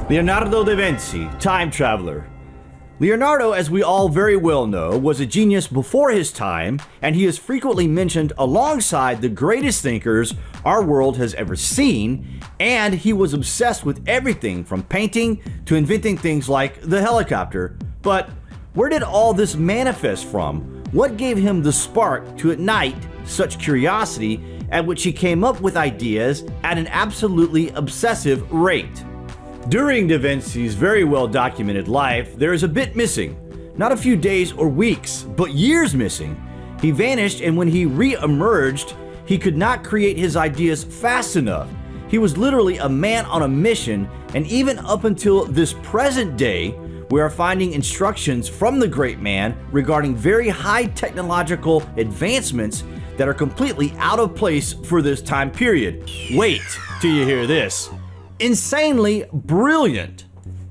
Leonardo da Vinci, time traveler. Leonardo, as we all very well know, was a genius before his time, and he is frequently mentioned alongside the greatest thinkers our world has ever seen, and he was obsessed with everything from painting to inventing things like the helicopter. But where did all this manifest from? What gave him the spark to ignite such curiosity at which he came up with ideas at an absolutely obsessive rate? During Da Vinci's very well documented life, there is a bit missing. Not a few days or weeks, but years missing. He vanished, and when he re-emerged, he could not create his ideas fast enough. He was literally a man on a mission, and even up until this present day, we are finding instructions from the great man regarding very high technological advancements that are completely out of place for this time period. Wait till you hear this. Insanely brilliant.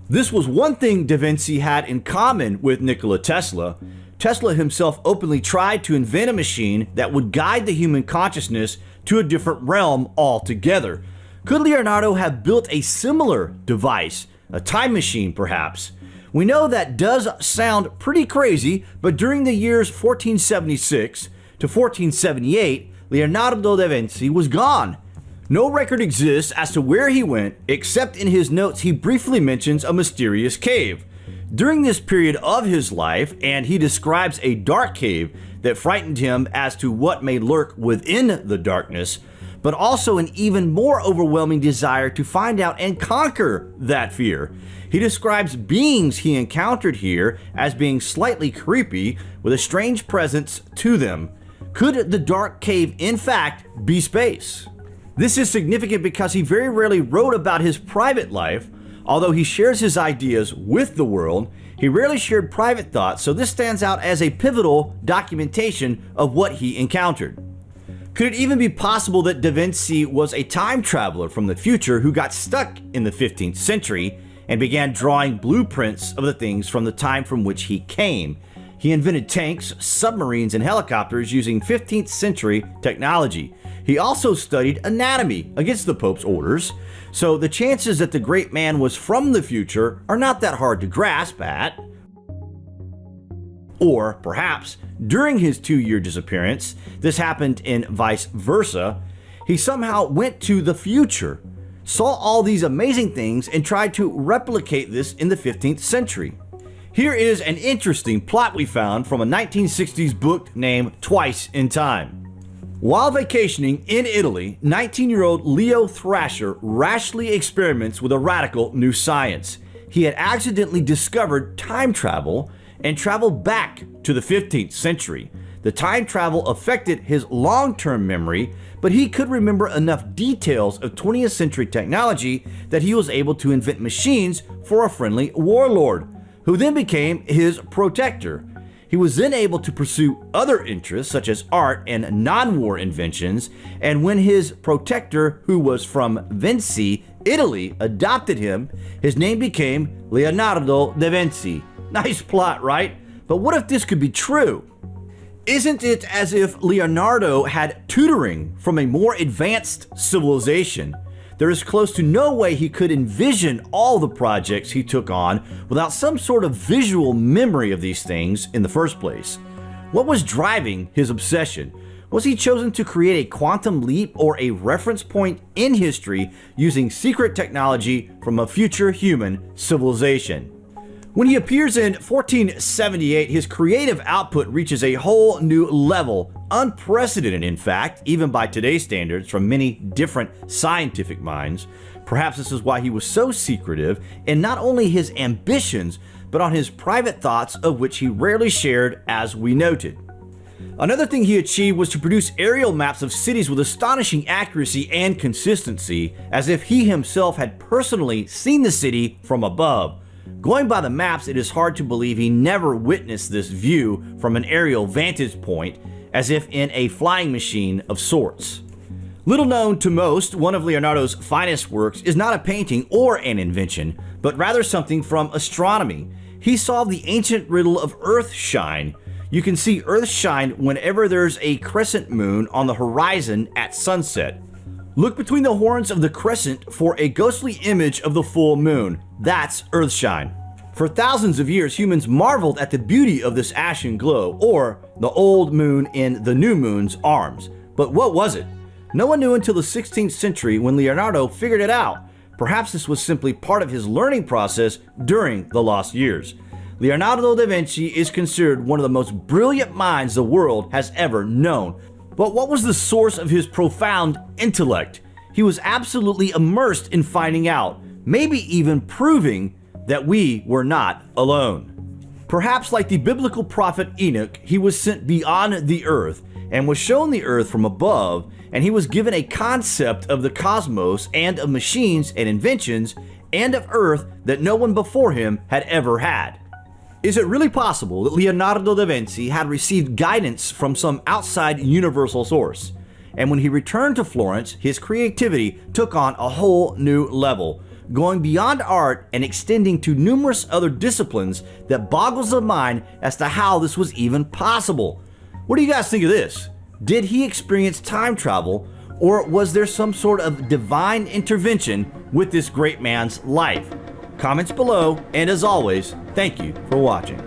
This was one thing Da Vinci had in common with Nikola Tesla. Tesla himself openly tried to invent a machine that would guide the human consciousness to a different realm altogether. Could Leonardo have built a similar device, a time machine perhaps? We know that does sound pretty crazy, but during the years 1476 to 1478, Leonardo da Vinci was gone. No record exists as to where he went, except in his notes he briefly mentions a mysterious cave. During this period of his life, and he describes a dark cave that frightened him as to what may lurk within the darkness, but also an even more overwhelming desire to find out and conquer that fear. He describes beings he encountered here as being slightly creepy with a strange presence to them. Could the dark cave in fact be space? This is significant because he very rarely wrote about his private life. Although he shares his ideas with the world, he rarely shared private thoughts, so this stands out as a pivotal documentation of what he encountered. Could it even be possible that Da Vinci was a time traveler from the future who got stuck in the 15th century and began drawing blueprints of the things from the time from which he came? He invented tanks, submarines, and helicopters using 15th century technology. He also studied anatomy against the Pope's orders, so the chances that the great man was from the future are not that hard to grasp at. Or perhaps during his 2-year disappearance, this happened in vice versa, he somehow went to the future, saw all these amazing things, and tried to replicate this in the 15th century. Here is an interesting plot we found from a 1960s book named Twice in Time. While vacationing in Italy, 19-year-old Leo Thrasher rashly experiments with a radical new science. He had accidentally discovered time travel and traveled back to the 15th century. The time travel affected his long-term memory, but he could remember enough details of 20th century technology that he was able to invent machines for a friendly warlord, who then became his protector. He was then able to pursue other interests such as art and non-war inventions, and when his protector, who was from Vinci, Italy, adopted him, his name became Leonardo da Vinci. Nice plot, right? But what if this could be true? Isn't it as if Leonardo had tutoring from a more advanced civilization? There is close to no way he could envision all the projects he took on without some sort of visual memory of these things in the first place. What was driving his obsession? Was he chosen to create a quantum leap or a reference point in history using secret technology from a future human civilization? When he appears in 1478, his creative output reaches a whole new level, unprecedented in fact, even by today's standards from many different scientific minds. Perhaps this is why he was so secretive in not only his ambitions, but on his private thoughts, of which he rarely shared, as we noted. Another thing he achieved was to produce aerial maps of cities with astonishing accuracy and consistency, as if he himself had personally seen the city from above. Going by the maps, it is hard to believe he never witnessed this view from an aerial vantage point, as if in a flying machine of sorts. Little known to most, one of Leonardo's finest works is not a painting or an invention, but rather something from astronomy. He solved the ancient riddle of earth shine. You can see earth shine whenever there's a crescent moon on the horizon at sunset. Look between the horns of the crescent for a ghostly image of the full moon. That's Earthshine. For thousands of years, humans marveled at the beauty of this ashen glow, or the old moon in the new moon's arms. But what was it? No one knew until the 16th century when Leonardo figured it out. Perhaps this was simply part of his learning process during the lost years. Leonardo da Vinci is considered one of the most brilliant minds the world has ever known. But what was the source of his profound intellect? He was absolutely immersed in finding out, maybe even proving that we were not alone. Perhaps like the biblical prophet Enoch, he was sent beyond the earth and was shown the earth from above, and he was given a concept of the cosmos and of machines and inventions and of earth that no one before him had ever had. Is it really possible that Leonardo da Vinci had received guidance from some outside universal source? And when he returned to Florence, his creativity took on a whole new level, going beyond art and extending to numerous other disciplines that boggles the mind as to how this was even possible. What do you guys think of this? Did he experience time travel, or was there some sort of divine intervention with this great man's life? Comments below, and as always, thank you for watching.